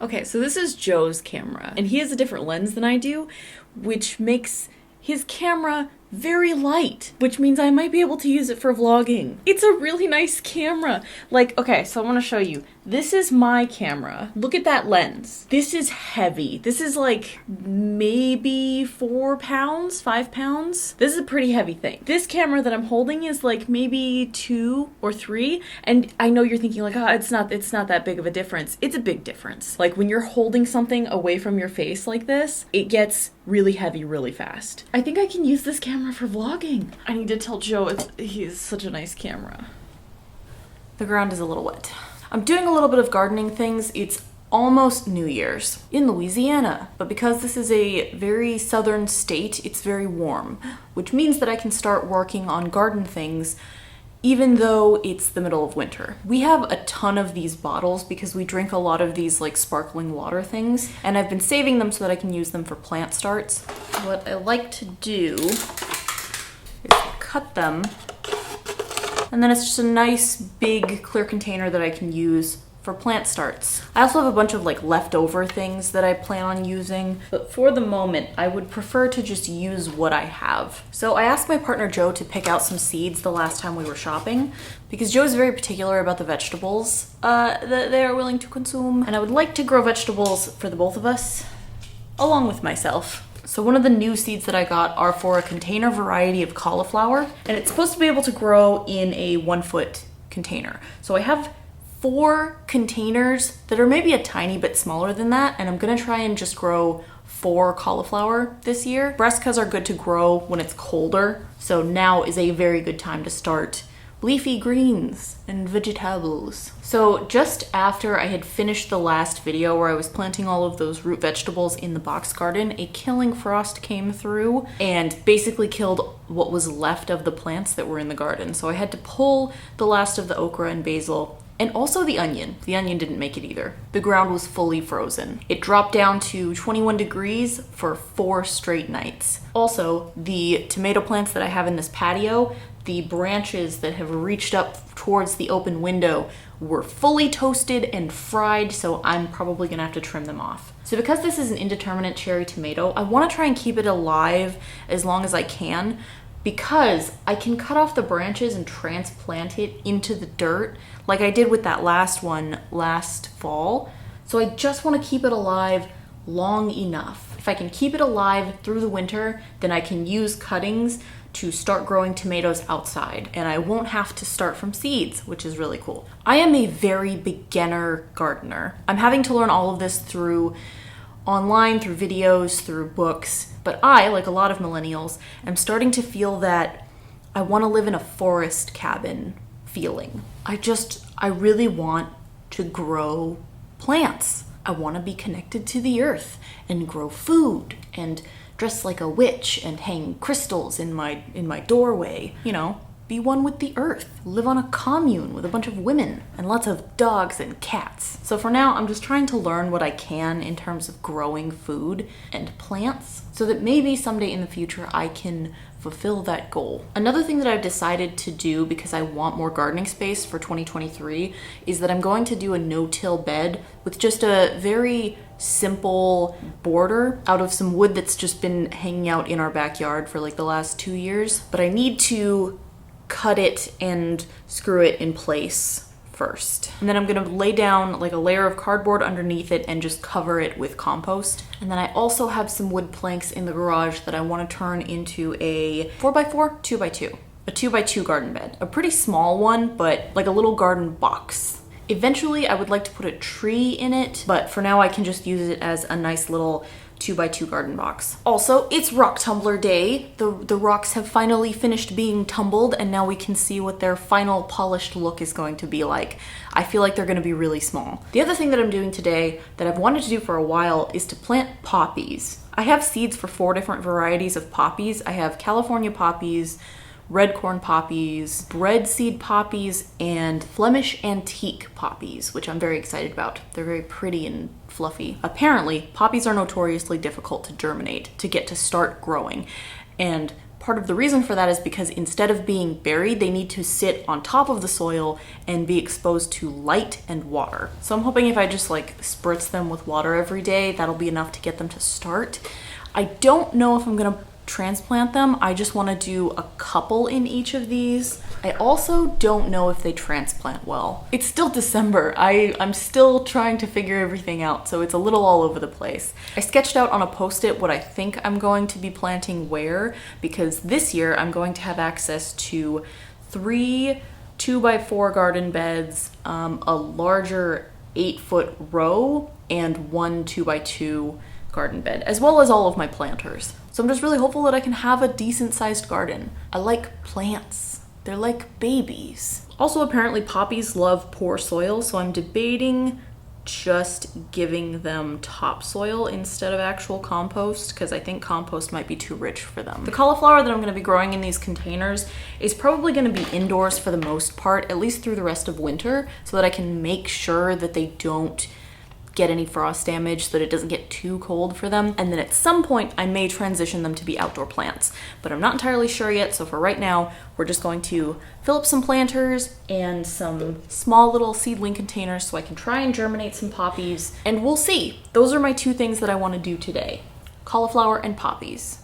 Okay, so this is Joe's camera, and he has a different lens than I do, which makes his camera very light, which means I might be able to use it for vlogging. It's a really nice camera. Like, okay, so I want to show you. This is my camera. Look at that lens. This is heavy. This is like maybe 4 pounds, 5 pounds. This is a pretty heavy thing. This camera that I'm holding is like maybe 2 or 3. And I know you're thinking like, oh, it's not that big of a difference. It's a big difference. Like when you're holding something away from your face like this, it gets really heavy really fast. I think I can use this camera for vlogging. I need to tell Joe he's such a nice camera. The ground is a little wet. I'm doing a little bit of gardening things. It's almost New Year's in Louisiana, but because this is a very southern state, it's very warm, which means that I can start working on garden things even though it's the middle of winter. We have a ton of these bottles because we drink a lot of these like sparkling water things, and I've been saving them so that I can use them for plant starts. What I like to do is cut them, and then it's just a nice big clear container that I can use for plant starts. I also have a bunch of like leftover things that I plan on using, but for the moment, I would prefer to just use what I have. So I asked my partner Joe to pick out some seeds the last time we were shopping, because Joe's very particular about the vegetables that they are willing to consume, and I would like to grow vegetables for the both of us, along with myself. So one of the new seeds that I got are for a container variety of cauliflower, and it's supposed to be able to grow in a 1-foot container. So I have 4 containers that are maybe a tiny bit smaller than that, and I'm gonna try and just grow 4 cauliflower this year. Brassicas are good to grow when it's colder, so now is a very good time to start leafy greens and vegetables. So just after I had finished the last video where I was planting all of those root vegetables in the box garden, a killing frost came through and basically killed what was left of the plants that were in the garden. So I had to pull the last of the okra and basil, and also the onion. The onion didn't make it either. The ground was fully frozen. It dropped down to 21 degrees for 4 straight nights. Also, the tomato plants that I have in this patio, the branches that have reached up towards the open window were fully toasted and fried, so I'm probably gonna have to trim them off. So because this is an indeterminate cherry tomato, I wanna try and keep it alive as long as I can, because I can cut off the branches and transplant it into the dirt like I did with that last one last fall. So I just want to keep it alive long enough. If I can keep it alive through the winter, then I can use cuttings to start growing tomatoes outside, and I won't have to start from seeds, which is really cool. I am a very beginner gardener. I'm having to learn all of this through online, through videos, through books, but I, like a lot of millennials, am starting to feel that I want to live in a forest cabin feeling. I really want to grow plants. I want to be connected to the earth and grow food and dress like a witch and hang crystals in my doorway, you know, be one with the earth, live on a commune with a bunch of women and lots of dogs and cats. So for now, I'm just trying to learn what I can in terms of growing food and plants so that maybe someday in the future I can fulfill that goal. Another thing that I've decided to do because I want more gardening space for 2023 is that I'm going to do a no-till bed with just a very simple border out of some wood that's just been hanging out in our backyard for like the last 2 years. But I need to cut it and screw it in place first. And then I'm gonna lay down like a layer of cardboard underneath it and just cover it with compost. And then I also have some wood planks in the garage that I wanna turn into a 4x4, 2x2. A 2x2 garden bed. A pretty small one, but like a little garden box. Eventually I would like to put a tree in it, but for now I can just use it as a nice little 2x2 garden box. Also, it's rock tumbler day. The rocks have finally finished being tumbled, and now we can see what their final polished look is going to be like. I feel like they're gonna be really small. The other thing that I'm doing today that I've wanted to do for a while is to plant poppies. I have seeds for 4 different varieties of poppies. I have California poppies, red corn poppies, bread seed poppies, and Flemish antique poppies, which I'm very excited about. They're very pretty and fluffy. Apparently, poppies are notoriously difficult to germinate, to get to start growing. And Part of the reason for that is because instead of being buried, they need to sit on top of the soil and be exposed to light and water. So I'm hoping if I just like spritz them with water every day, that'll be enough to get them to start. I don't know if I'm gonna transplant them. I just want to do a couple in each of these. I also don't know if they transplant well. It's still December. I'm still trying to figure everything out, so it's a little all over the place. I sketched out on a post-it what I think I'm going to be planting where, because this year I'm going to have access to 3 2x4 garden beds, a larger 8-foot row, and 1 2x2 garden bed, as well as all of my planters. So I'm just really hopeful that I can have a decent sized garden. I like plants. They're like babies. Also, apparently poppies love poor soil, so I'm debating just giving them topsoil instead of actual compost, because I think compost might be too rich for them. The cauliflower that I'm going to be growing in these containers is probably going to be indoors for the most part, at least through the rest of winter, so that I can make sure that they don't get any frost damage, so that it doesn't get too cold for them. And then at some point I may transition them to be outdoor plants, but I'm not entirely sure yet. So for right now, we're just going to fill up some planters and some small little seedling containers so I can try and germinate some poppies, and we'll see. Those are my 2 things that I want to do today: cauliflower and poppies.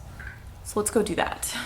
So let's go do that.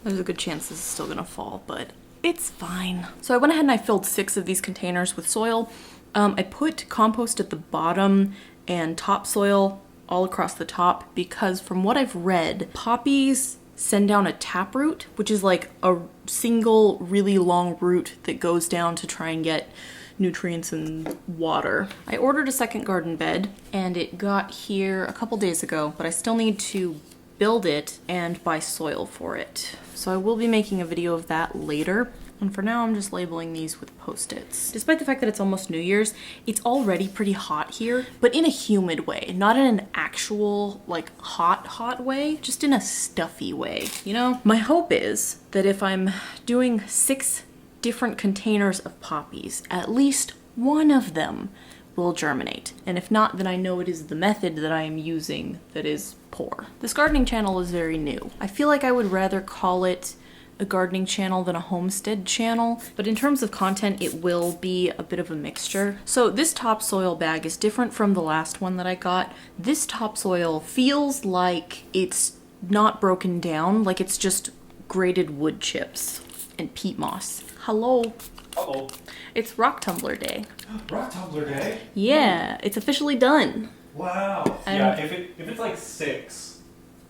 There's a good chance this is still gonna fall, but it's fine. So I went ahead and I filled 6 of these containers with soil. I put compost at the bottom and topsoil all across the top because from what I've read, poppies send down a taproot, which is like a single really long root that goes down to try and get nutrients and water. I ordered a second garden bed and it got here a couple days ago, but I still need to build it and buy soil for it. So I will be making a video of that later. And for now, I'm just labeling these with Post-its. Despite the fact that it's almost New Year's, it's already pretty hot here, but in a humid way, not in an actual like hot way, just in a stuffy way, you know? My hope is that if I'm doing 6 different containers of poppies, at least one of them will germinate. And if not, then I know it is the method that I am using that is poor. This gardening channel is very new. I feel like I would rather call it a gardening channel than a homestead channel, but in terms of content, it will be a bit of a mixture. So this topsoil bag is different from the last one that I got. This topsoil feels like it's not broken down, like it's just grated wood chips and peat moss. Hello. Uh-oh. It's rock tumbler day. Rock tumbler day? Yeah, it's officially done. Wow. Yeah, if it's like 6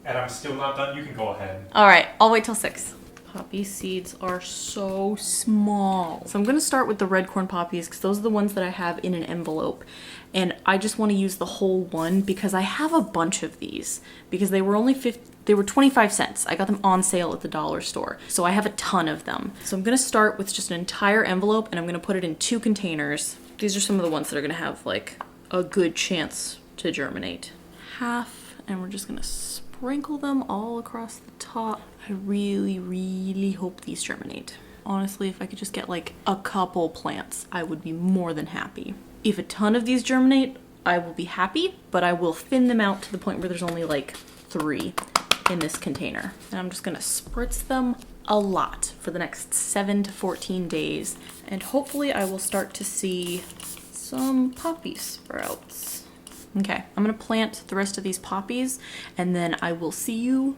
and I'm still not done, you can go ahead. All right, I'll wait till 6. Poppy seeds are so small. So I'm gonna start with the red corn poppies because those are the ones that I have in an envelope. And I just wanna use the whole one because I have a bunch of these because they were only 25 cents. I got them on sale at the dollar store. So I have a ton of them. So I'm gonna start with just an entire envelope and I'm gonna put it in 2 containers. These are some of the ones that are gonna have like a good chance to germinate. Half, and we're just gonna sprinkle them all across the top. I really, really hope these germinate. Honestly, if I could just get like a couple plants, I would be more than happy. If a ton of these germinate, I will be happy, but I will thin them out to the point where there's only like 3 in this container. And I'm just gonna spritz them a lot for the next 7 to 14 days. And hopefully I will start to see some poppy sprouts. Okay, I'm gonna plant the rest of these poppies and then I will see you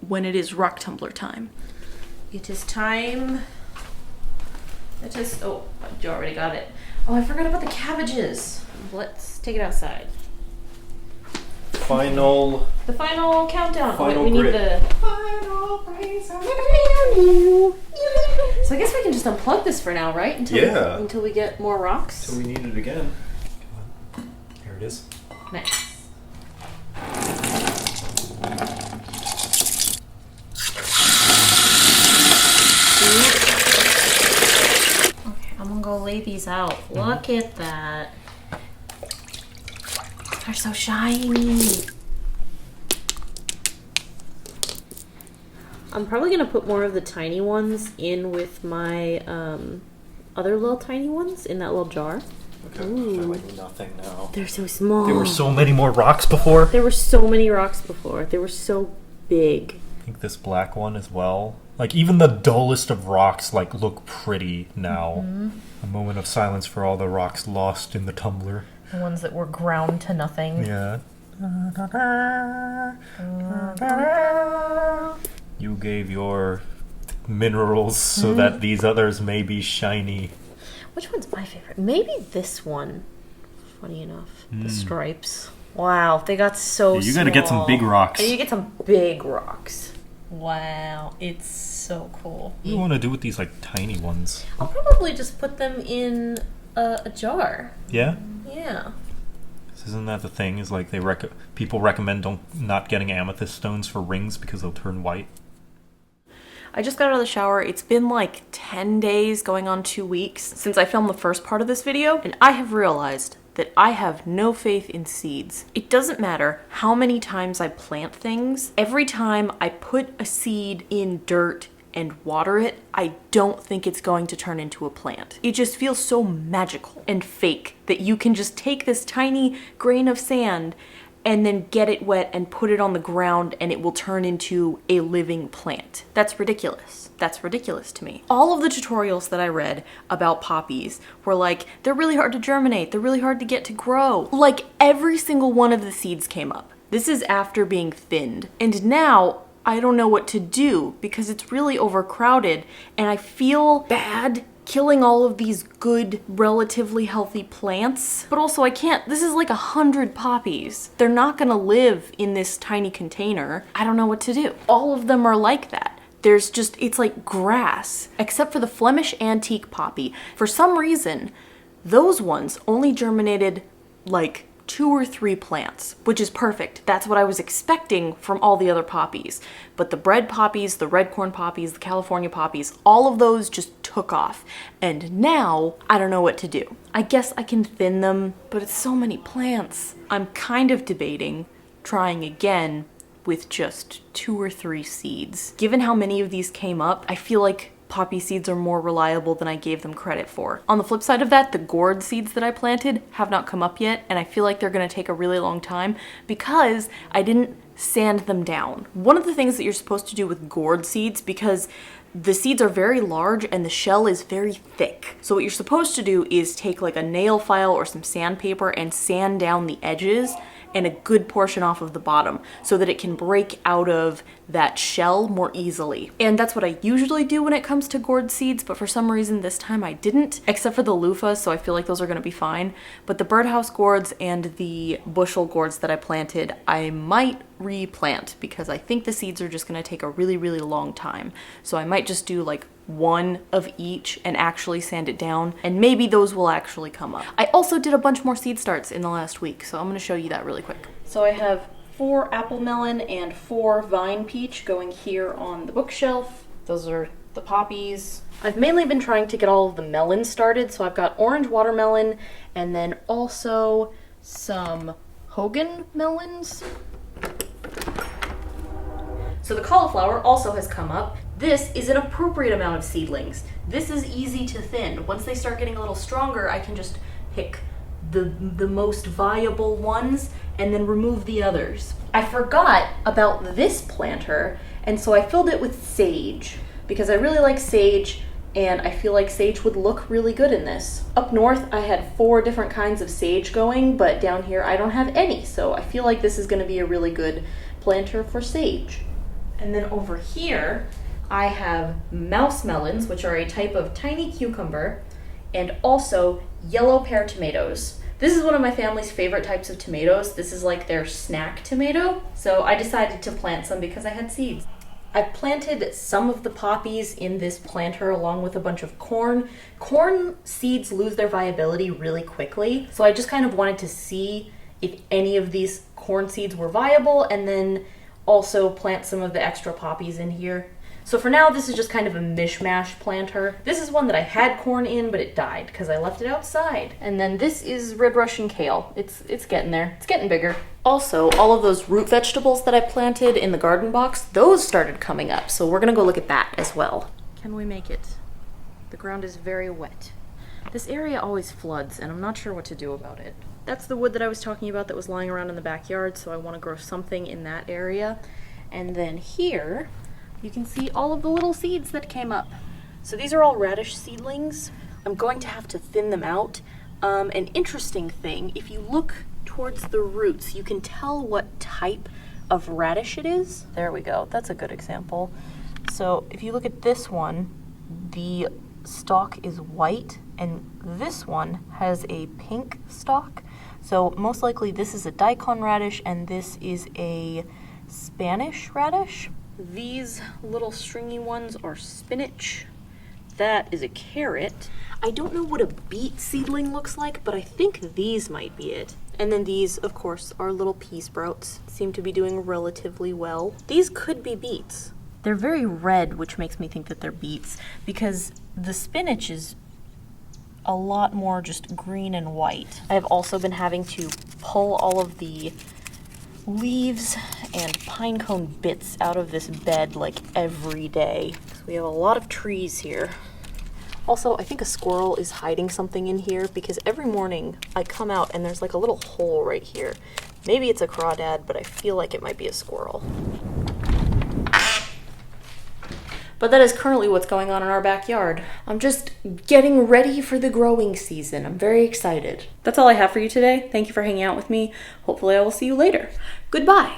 when it is rock tumbler time. It is time It just, oh, you already got it. Oh, I forgot about the cabbages. Let's take it outside. Final. The final countdown. Final we need grid. the final praise. So I guess we can just unplug this for now, right? Until we get more rocks. Until we need it again. Here it is. Nice. Okay, I'm gonna go lay these out. Look at that. They're so shiny. I'm probably gonna put more of the tiny ones in with my other little tiny ones in that little jar. Okay. Ooh. I like nothing now. They're so small. There were so many more rocks before. There were so many rocks before. They were so big. I think this black one as well. Like even the dullest of rocks like look pretty now. A moment of silence for all the rocks lost in the tumbler. The ones that were ground to nothing. Yeah. You gave your minerals so that these others may be shiny. Which one's my favorite? Maybe this one. Funny enough. The stripes. Wow, they got so small. You gotta get some big rocks. And you get some big rocks. Wow, it's so cool. What do you want to do with these like tiny ones? I'll probably just put them in a jar. Yeah? Yeah. Isn't that the thing? Is like people recommend not getting amethyst stones for rings because they'll turn white. I just got out of the shower. It's been like 10 days, going on 2 weeks, since I filmed the first part of this video, and I have realized that I have no faith in seeds. It doesn't matter how many times I plant things. Every time I put a seed in dirt and water it, I don't think it's going to turn into a plant. It just feels so magical and fake that you can just take this tiny grain of sand and then get it wet and put it on the ground and it will turn into a living plant. That's ridiculous. That's ridiculous to me. All of the tutorials that I read about poppies were like, they're really hard to germinate, they're really hard to get to grow. Like every single one of the seeds came up. This is after being thinned. And now I don't know what to do because it's really overcrowded and I feel bad killing all of these good, relatively healthy plants. But also I can't, this is like 100 poppies. They're not gonna live in this tiny container. I don't know what to do. All of them are like that. There's just, it's like grass, except for the Flemish antique poppy. For some reason, those ones only germinated like 2 or 3 plants, which is perfect. That's what I was expecting from all the other poppies. But the bread poppies, the red corn poppies, the California poppies, all of those just took off. And now I don't know what to do. I guess I can thin them, but it's so many plants. I'm kind of debating trying again with just 2 or 3 seeds. Given how many of these came up, I feel like poppy seeds are more reliable than I gave them credit for. On the flip side of that, the gourd seeds that I planted have not come up yet, and I feel like they're gonna take a really long time because I didn't sand them down. One of the things that you're supposed to do with gourd seeds, because the seeds are very large and the shell is very thick. So what you're supposed to do is take like a nail file or some sandpaper and sand down the edges and a good portion off of the bottom so that it can break out of that shell more easily. And that's what I usually do when it comes to gourd seeds, but for some reason this time I didn't, except for the loofah, so I feel like those are gonna be fine. But the birdhouse gourds and the bushel gourds that I planted, I might replant because I think the seeds are just gonna take a really, really long time. So I might just do like 1 of each and actually sand it down, and maybe those will actually come up. I also did a bunch more seed starts in the last week, so I'm gonna show you that really quick. So I have 4 apple melon and 4 vine peach going here on the bookshelf. Those are the poppies. I've mainly been trying to get all of the melons started, so I've got orange watermelon and then also some Hogan melons. So the cauliflower also has come up. This is an appropriate amount of seedlings. This is easy to thin. Once they start getting a little stronger, I can just pick the most viable ones and then remove the others. I forgot about this planter, and so I filled it with sage because I really like sage and I feel like sage would look really good in this. Up north, I had 4 different kinds of sage going, but down here I don't have any, so I feel like this is gonna be a really good planter for sage. And then over here, I have mouse melons, which are a type of tiny cucumber, and also yellow pear tomatoes. This is one of my family's favorite types of tomatoes. This is like their snack tomato. So I decided to plant some because I had seeds. I've planted some of the poppies in this planter along with a bunch of corn. Corn seeds lose their viability really quickly, so I just kind of wanted to see if any of these corn seeds were viable and then also plant some of the extra poppies in here. So for now, this is just kind of a mishmash planter. This is one that I had corn in, but it died because I left it outside. And then this is red Russian kale. It's getting there. It's getting bigger. Also, all of those root vegetables that I planted in the garden box, those started coming up. So we're gonna go look at that as well. Can we make it? The ground is very wet. This area always floods, and I'm not sure what to do about it. That's the wood that I was talking about that was lying around in the backyard, so I want to grow something in that area. And then here, you can see all of the little seeds that came up. So these are all radish seedlings. I'm going to have to thin them out. An interesting thing, if you look towards the roots, you can tell what type of radish it is. There we go, that's a good example. So if you look at this one, the stalk is white, and this one has a pink stalk. So most likely this is a daikon radish, and this is a Spanish radish. These little stringy ones are spinach. That is a carrot. I don't know what a beet seedling looks like, but I think these might be it. And then these, of course, are little pea sprouts. Seem to be doing relatively well. These could be beets. They're very red, which makes me think that they're beets, because the spinach is a lot more just green and white. I have also been having to pull all of the leaves and pinecone bits out of this bed like every day. So we have a lot of trees here. Also, I think a squirrel is hiding something in here because every morning I come out and there's like a little hole right here. Maybe it's a crawdad, but I feel like it might be a squirrel. But that is currently what's going on in our backyard. I'm just getting ready for the growing season. I'm very excited. That's all I have for you today. Thank you for hanging out with me. Hopefully I will see you later. Goodbye.